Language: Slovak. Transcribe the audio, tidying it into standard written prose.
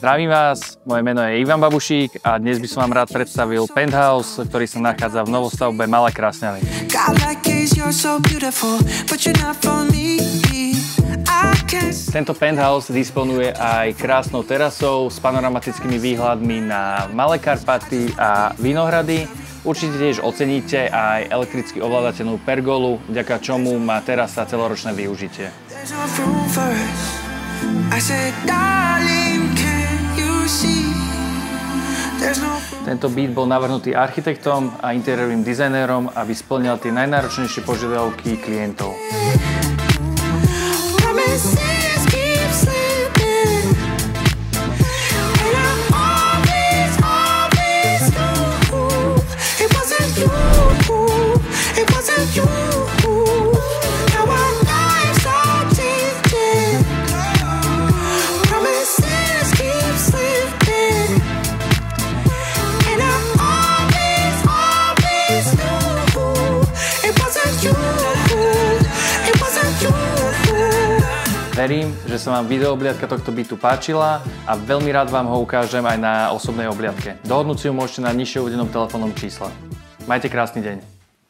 Zdravím vás, moje meno je Ivan Babušík a dnes by som vám rád predstavil penthouse, ktorý sa nachádza v novostavbe Malé Krásňany. Tento penthouse disponuje aj krásnou terasou s panoramatickými výhľadmi na Malé Karpaty a Vinohrady. Určite tiež oceníte aj elektricky ovládateľnú pergolu, vďaka čomu má terasa celoročné využitie. Tento byt bol navrhnutý architektom a interiérovým dizajnérom, aby spĺňal tie najnáročnejšie požiadavky klientov. Verím, že sa vám videoobliadka tohto bytu páčila a veľmi rád vám ho ukážem aj na osobnej obliadke. Dohodnúť si ju môžete na nižšie uvedenom telefónnom čísle. Majte krásny deň.